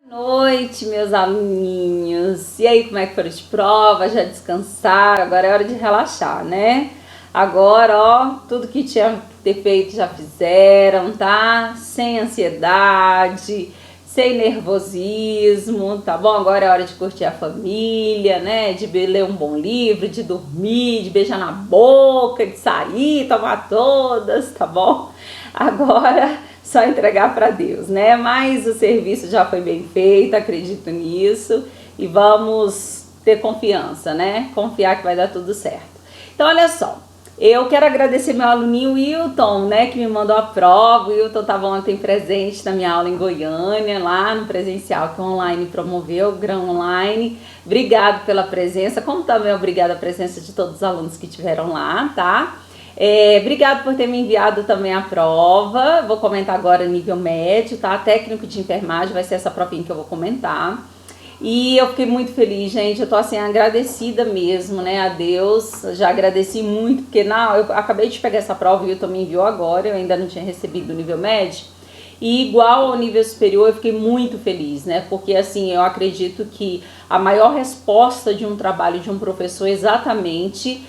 Boa noite, meus aluninhos. E aí, como é que foram de prova? Já descansaram? Agora é hora de relaxar, né? Agora, ó, tudo que tinha que ter feito já fizeram, tá? Sem ansiedade, sem nervosismo, tá bom? Agora é hora de curtir a família, né? De ler um bom livro, de dormir, de beijar na boca, de sair, tomar todas, tá bom? Agora só entregar para Deus, né? Mas o serviço já foi bem feito, acredito nisso, e vamos ter confiança, né? Confiar que vai dar tudo certo. Então, olha só, eu quero agradecer meu aluninho Wilton, né, que me mandou a prova. O Wilton estava ontem presente na minha aula em Goiânia, lá no presencial que o online promoveu, o Grão Online. Obrigado pela presença, como também obrigada a presença de todos os alunos que estiveram lá, tá? Obrigado por ter me enviado também a prova. Vou comentar agora nível médio, tá? Técnico de enfermagem, vai ser essa provinha que eu vou comentar. E eu fiquei muito feliz, gente. Eu tô assim agradecida mesmo, né, a Deus. Já agradeci muito, porque eu acabei de pegar essa prova e o Wilton me enviou agora. Eu ainda não tinha recebido o nível médio. E igual ao nível superior, eu fiquei muito feliz, né? Porque assim, eu acredito que a maior resposta de um trabalho de um professor é exatamente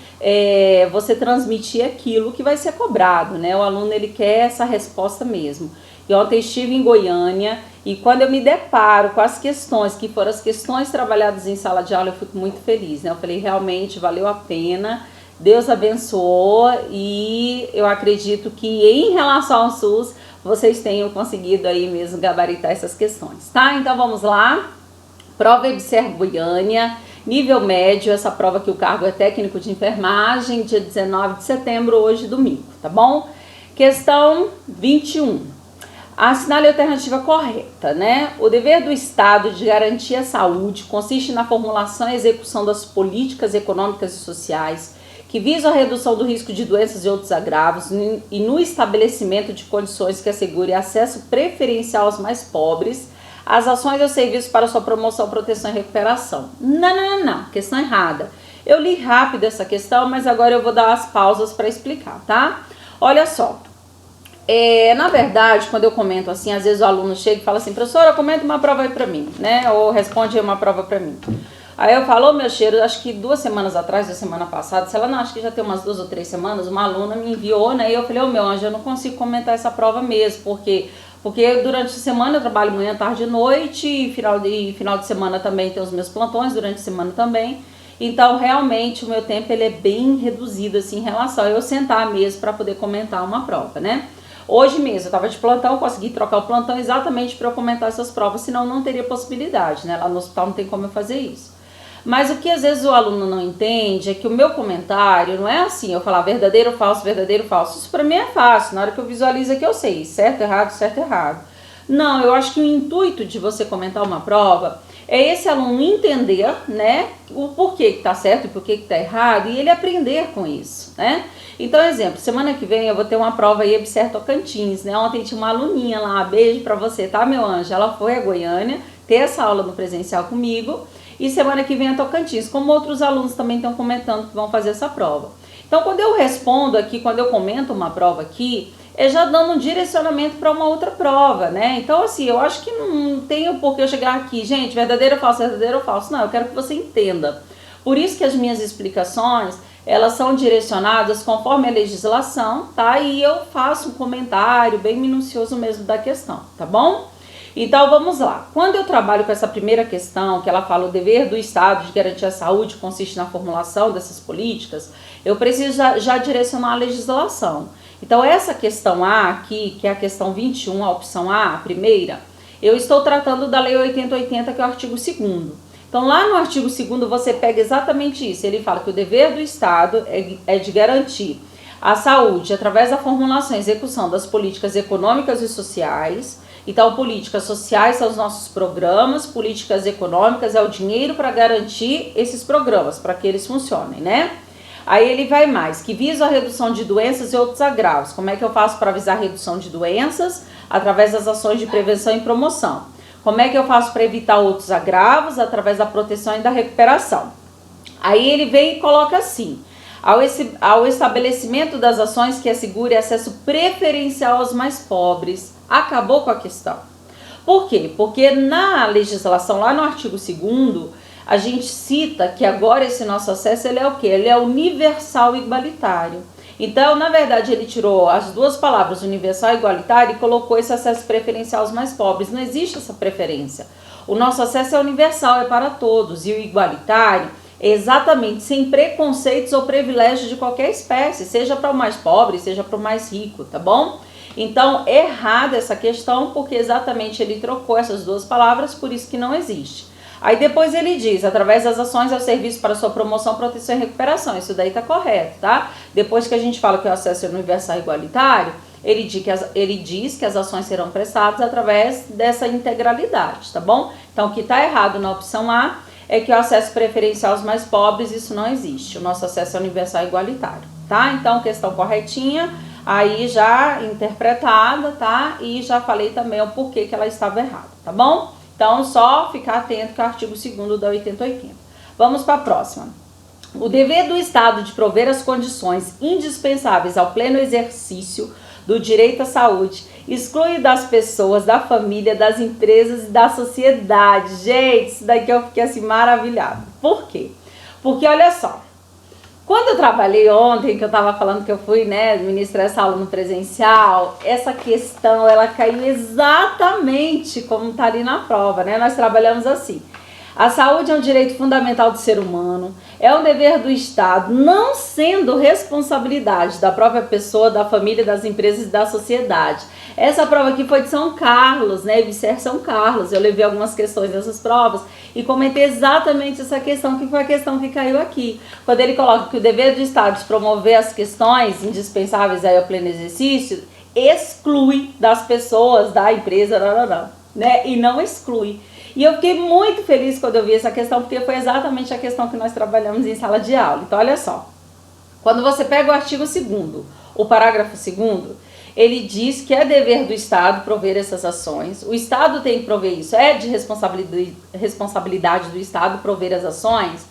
você transmitir aquilo que vai ser cobrado, né? O aluno, ele quer essa resposta mesmo. E ontem estive em Goiânia e quando eu me deparo com as questões, que foram as questões trabalhadas em sala de aula, eu fico muito feliz, né? Eu falei, realmente valeu a pena, Deus abençoou, e eu acredito que em relação ao SUS, vocês tenham conseguido aí mesmo gabaritar essas questões, tá? Então vamos lá. Prova EBSER Goiânia, nível médio. Essa prova aqui, o cargo é técnico de enfermagem, dia 19 de setembro, hoje domingo, tá bom? Questão 21. Assinale a alternativa correta, né? O dever do Estado de garantir a saúde consiste na formulação e execução das políticas econômicas e sociais que visam a redução do risco de doenças e outros agravos e no estabelecimento de condições que assegurem acesso preferencial aos mais pobres às ações e aos serviços para sua promoção, proteção e recuperação. Não, questão errada. Eu li rápido essa questão, mas agora eu vou dar as pausas para explicar, tá? Olha só. Na verdade, quando eu comento assim, às vezes o aluno chega e fala assim, professora, comenta uma prova aí pra mim, né? Ou responde aí uma prova pra mim. Aí eu falo, meu cheiro, acho que 2 semanas atrás, da semana passada, sei lá, não, acho que já tem umas 2 ou 3 semanas, uma aluna me enviou, né? E eu falei, meu anjo, eu não consigo comentar essa prova mesmo, porque durante a semana eu trabalho manhã, tarde e noite, e final de semana também tem os meus plantões, durante a semana também. Então, realmente, o meu tempo ele é bem reduzido, assim, em relação a eu sentar mesmo para poder comentar uma prova, né? Hoje mesmo, eu tava de plantão, consegui trocar o plantão exatamente para eu comentar essas provas, senão não teria possibilidade, né? Lá no hospital não tem como eu fazer isso. Mas o que às vezes o aluno não entende é que o meu comentário não é assim, eu falar verdadeiro ou falso, verdadeiro ou falso. Isso pra mim é fácil, na hora que eu visualizo aqui eu sei, certo, errado. Não, eu acho que o intuito de você comentar uma prova é esse aluno entender, né, o porquê que tá certo e porquê que tá errado, e ele aprender com isso, né? Então, exemplo, semana que vem eu vou ter uma prova aí EBSER Tocantins, né? Ontem tinha uma aluninha lá, beijo pra você, tá, meu anjo? Ela foi a Goiânia ter essa aula no presencial comigo, e semana que vem é Tocantins, como outros alunos também estão comentando que vão fazer essa prova. Então, quando eu respondo aqui, quando eu comento uma prova aqui, é já dando um direcionamento para uma outra prova, né? Então, assim, eu acho que não tem o porquê eu chegar aqui, gente, verdadeiro ou falso. Não, eu quero que você entenda. Por isso que as minhas explicações, elas são direcionadas conforme a legislação, tá? E eu faço um comentário bem minucioso mesmo da questão, tá bom? Então vamos lá. Quando eu trabalho com essa primeira questão, que ela fala o dever do Estado de garantir a saúde consiste na formulação dessas políticas, eu preciso já direcionar a legislação. Então essa questão A aqui, que é a questão 21, a opção A, a primeira, eu estou tratando da Lei 8080, que é o artigo 2º. Então lá no artigo 2º você pega exatamente isso, ele fala que o dever do Estado é de garantir a saúde através da formulação e execução das políticas econômicas e sociais. Então, políticas sociais são os nossos programas, políticas econômicas é o dinheiro para garantir esses programas, para que eles funcionem, né? Aí ele vai mais, que visa a redução de doenças e outros agravos. Como é que eu faço para visar a redução de doenças? Através das ações de prevenção e promoção. Como é que eu faço para evitar outros agravos? Através da proteção e da recuperação. Aí ele vem e coloca assim, ao estabelecimento das ações que assegure acesso preferencial aos mais pobres. Acabou com a questão. Por quê? Porque na legislação, lá no artigo 2º, a gente cita que agora esse nosso acesso, ele é o quê? Ele é universal e igualitário. Então, na verdade, ele tirou as duas palavras, universal e igualitário, e colocou esse acesso preferencial aos mais pobres. Não existe essa preferência. O nosso acesso é universal, é para todos, e o igualitário é exatamente sem preconceitos ou privilégios de qualquer espécie, seja para o mais pobre, seja para o mais rico, tá bom? Então, errada essa questão, porque exatamente ele trocou essas duas palavras, por isso que não existe. Aí depois ele diz, através das ações ao serviço para sua promoção, proteção e recuperação. Isso daí tá correto, tá? Depois que a gente fala que o acesso é universal e igualitário, ele diz que as ações serão prestadas através dessa integralidade, tá bom? Então, o que tá errado na opção A é que o acesso preferencial aos mais pobres, isso não existe. O nosso acesso é universal e igualitário, tá? Então, questão corretinha, aí já interpretada, tá? E já falei também o porquê que ela estava errada, tá bom? Então, só ficar atento que é o artigo 2º da 8080. Vamos para a próxima. O dever do Estado de prover as condições indispensáveis ao pleno exercício do direito à saúde exclui das pessoas, da família, das empresas e da sociedade. Gente, isso daqui eu fiquei assim maravilhada. Por quê? Porque olha só, quando eu trabalhei ontem, que eu estava falando que eu fui, né, ministrar essa aula no presencial, essa questão, ela caiu exatamente como está ali na prova, né? Nós trabalhamos assim. A saúde é um direito fundamental do ser humano, é um dever do Estado, não sendo responsabilidade da própria pessoa, da família, das empresas e da sociedade. Essa prova aqui foi de São Carlos, né, IBSER São Carlos. Eu levei algumas questões dessas provas e comentei exatamente essa questão, que foi a questão que caiu aqui. Quando ele coloca que o dever do Estado de promover as questões indispensáveis aí ao pleno exercício, exclui das pessoas, da empresa, né, e não exclui. E eu fiquei muito feliz quando eu vi essa questão, porque foi exatamente a questão que nós trabalhamos em sala de aula. Então, olha só. Quando você pega o artigo 2º, o parágrafo 2º, ele diz que é dever do Estado prover essas ações. O Estado tem que prover isso. É de responsabilidade do Estado prover as ações,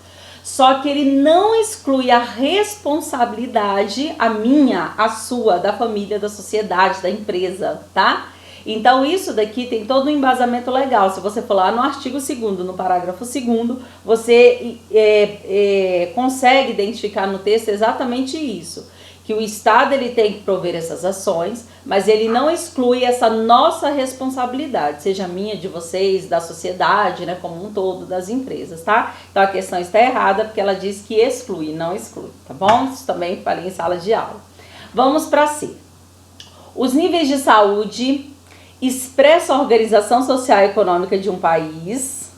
só que ele não exclui a responsabilidade, a minha, a sua, da família, da sociedade, da empresa, tá? Então, isso daqui tem todo um embasamento legal. Se você for lá no artigo 2º, no parágrafo 2º, você consegue identificar no texto exatamente isso. Que o Estado ele tem que prover essas ações, mas ele não exclui essa nossa responsabilidade, seja minha, de vocês, da sociedade, né, como um todo, das empresas, tá? Então, a questão está errada porque ela diz que exclui, não exclui, tá bom? Isso também falei em sala de aula. Vamos para C. Os níveis de saúde expressa a organização social e econômica de um país,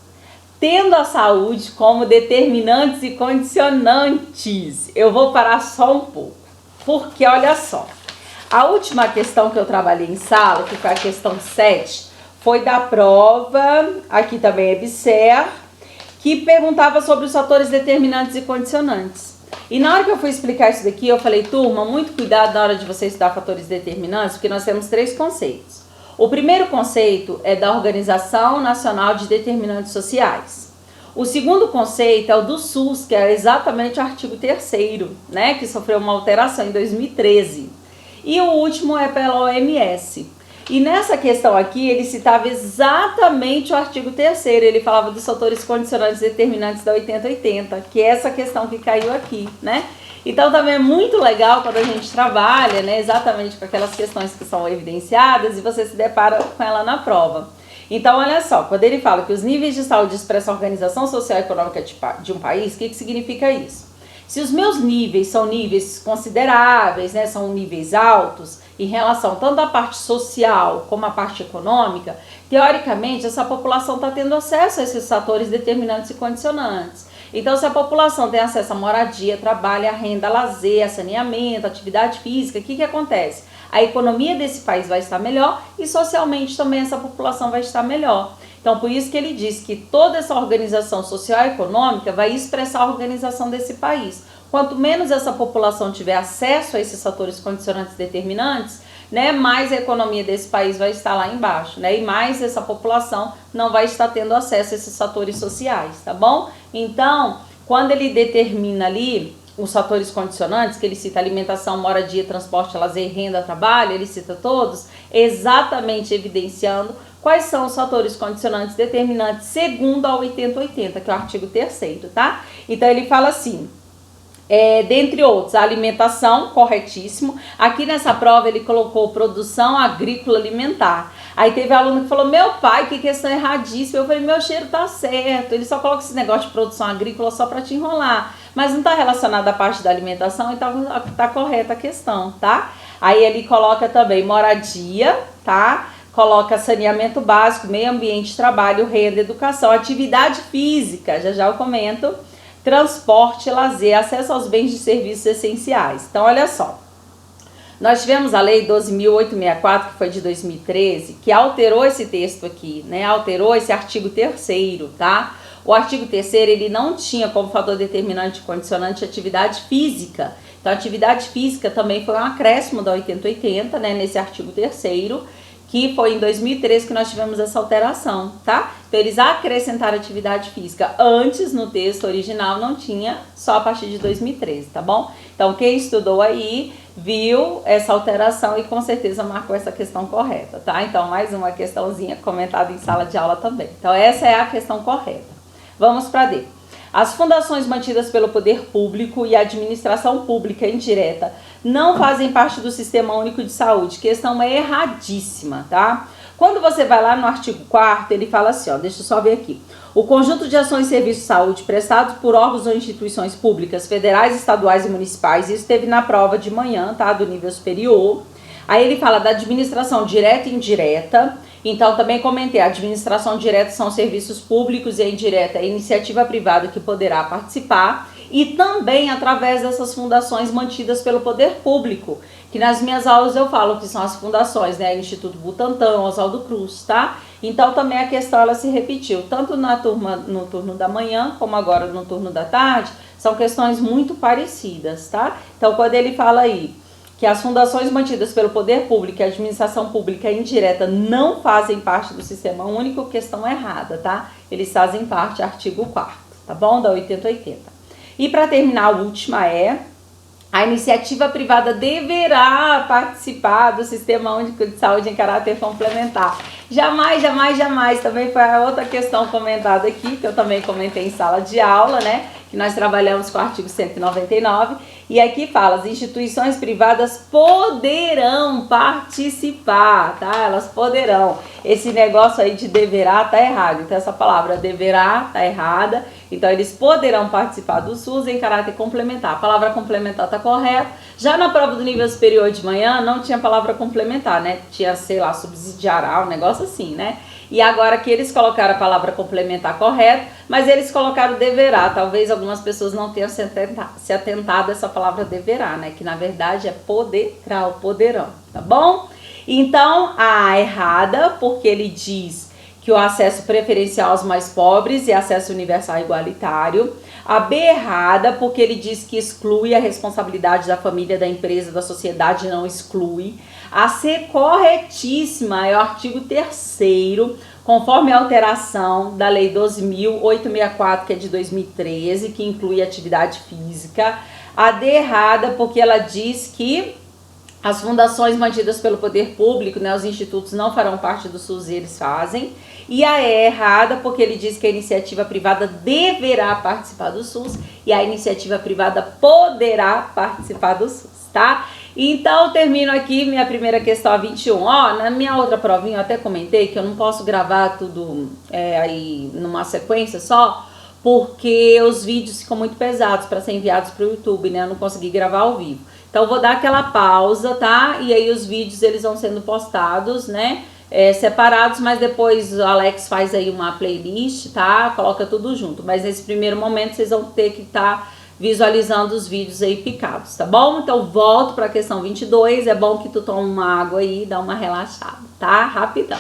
tendo a saúde como determinantes e condicionantes. Eu vou parar só um pouco, porque olha só, a última questão que eu trabalhei em sala, que foi a questão 7, foi da prova, aqui também é IBSER, que perguntava sobre os fatores determinantes e condicionantes. E na hora que eu fui explicar isso daqui, eu falei, turma, muito cuidado na hora de você estudar fatores determinantes, porque nós temos 3 conceitos. O primeiro conceito é da Organização Nacional de Determinantes Sociais. O segundo conceito é o do SUS, que é exatamente o artigo 3º, né, que sofreu uma alteração em 2013. E o último é pela OMS. E nessa questão aqui, ele citava exatamente o artigo 3º, ele falava dos fatores condicionantes determinantes da 8080, que é essa questão que caiu aqui, né? Então também é muito legal quando a gente trabalha, né, exatamente com aquelas questões que são evidenciadas e você se depara com ela na prova. Então olha só, quando ele fala que os níveis de saúde expressam a organização social e econômica de um país, o que significa isso? Se os meus níveis são níveis consideráveis, né, são níveis altos, em relação tanto à parte social como à parte econômica, teoricamente essa população está tendo acesso a esses fatores determinantes e condicionantes. Então, se a população tem acesso a moradia, trabalho, a renda, a lazer, a saneamento, atividade física, o que acontece? A economia desse país vai estar melhor e socialmente também essa população vai estar melhor. Então, por isso que ele diz que toda essa organização social e econômica vai expressar a organização desse país. Quanto menos essa população tiver acesso a esses fatores condicionantes determinantes, né, mais a economia desse país vai estar lá embaixo, né, e mais essa população não vai estar tendo acesso a esses fatores sociais, tá bom? Então, quando ele determina ali os fatores condicionantes, que ele cita alimentação, moradia, transporte, lazer, renda, trabalho, ele cita todos, exatamente evidenciando quais são os fatores condicionantes determinantes segundo a 8080, que é o artigo 3º, tá? Então ele fala assim, dentre outros, a alimentação, corretíssimo. Aqui nessa prova ele colocou produção agrícola alimentar. Aí teve aluno que falou, meu pai, que questão erradíssima. Eu falei, meu cheiro tá certo. Ele só coloca esse negócio de produção agrícola só para te enrolar. Mas não tá relacionado à parte da alimentação, então tá correta a questão, tá? Aí ele coloca também moradia, tá? Coloca saneamento básico, meio ambiente, trabalho, renda, educação, atividade física, já eu comento, transporte, lazer, acesso aos bens e serviços essenciais. Então, olha só. Nós tivemos a Lei 12.864, que foi de 2013, que alterou esse texto aqui, né? Alterou esse artigo 3º, tá? O artigo 3º, ele não tinha como fator determinante e condicionante atividade física. Então, a atividade física também foi um acréscimo da 8080, né? Nesse artigo 3º, que foi em 2013 que nós tivemos essa alteração, tá? Então, eles acrescentaram atividade física. Antes, no texto original, não tinha, só a partir de 2013, tá bom? Então, quem estudou aí, viu essa alteração e com certeza marcou essa questão correta, tá? Então, mais uma questãozinha comentada em sala de aula também. Então, essa é a questão correta. Vamos para D. As fundações mantidas pelo poder público e a administração pública indireta não fazem parte do Sistema Único de Saúde. Questão é erradíssima, tá? Quando você vai lá no artigo 4º, ele fala assim, ó, deixa eu só ver aqui. O conjunto de ações e serviços de saúde prestados por órgãos ou instituições públicas, federais, estaduais e municipais, isso teve na prova de manhã, tá? Do nível superior. Aí ele fala da administração direta e indireta. Então, também comentei, a administração direta são serviços públicos e a indireta é a iniciativa privada que poderá participar e também através dessas fundações mantidas pelo poder público, que nas minhas aulas eu falo que são as fundações, né, Instituto Butantan, Oswaldo Cruz, tá? Então, também a questão ela se repetiu, tanto no turno da manhã como agora no turno da tarde, são questões muito parecidas, tá? Então, quando ele fala aí que as fundações mantidas pelo poder público e a administração pública indireta não fazem parte do Sistema Único, questão errada, tá? Eles fazem parte, artigo 4º, tá bom? Da 8080. E para terminar, a última é: a iniciativa privada deverá participar do Sistema Único de Saúde em caráter complementar. Jamais, jamais, jamais. Também foi a outra questão comentada aqui, que eu também comentei em sala de aula, né? Que nós trabalhamos com o artigo 199. E aqui fala, as instituições privadas poderão participar, tá? Elas poderão. Esse negócio aí de deverá tá errado. Então, essa palavra deverá tá errada. Então, eles poderão participar do SUS em caráter complementar. A palavra complementar tá correta. Já na prova do nível superior de manhã, não tinha palavra complementar, né? Tinha, sei lá, subsidiará, um negócio assim, né? E agora que eles colocaram a palavra complementar correta, mas eles colocaram deverá. Talvez algumas pessoas não tenham se atentado a essa palavra deverá, né? Que na verdade é poderá, o poderão, tá bom? Então, a errada, porque ele diz que o acesso preferencial aos mais pobres e acesso universal igualitário. A B errada, porque ele diz que exclui a responsabilidade da família, da empresa, da sociedade, não exclui. A C corretíssima é o artigo 3º, conforme a alteração da Lei 12.864, que é de 2013, que inclui atividade física. A D errada, porque ela diz que as fundações mantidas pelo poder público, né, os institutos não farão parte do SUS e eles fazem. E a E errada, porque ele diz que a iniciativa privada deverá participar do SUS e a iniciativa privada poderá participar do SUS, tá? Então, termino aqui minha primeira questão a 21. Ó, na minha outra provinha eu até comentei que eu não posso gravar tudo aí numa sequência só, porque os vídeos ficam muito pesados para ser enviados para o YouTube, né? Eu não consegui gravar ao vivo. Então, eu vou dar aquela pausa, tá? E aí os vídeos, eles vão sendo postados, né? Separados, mas depois o Alex faz aí uma playlist, tá? Coloca tudo junto. Mas nesse primeiro momento, vocês vão ter que estar visualizando os vídeos aí picados, tá bom? Então, volto para a questão 22. É bom que tu tome uma água aí e dá uma relaxada, tá? Rapidão.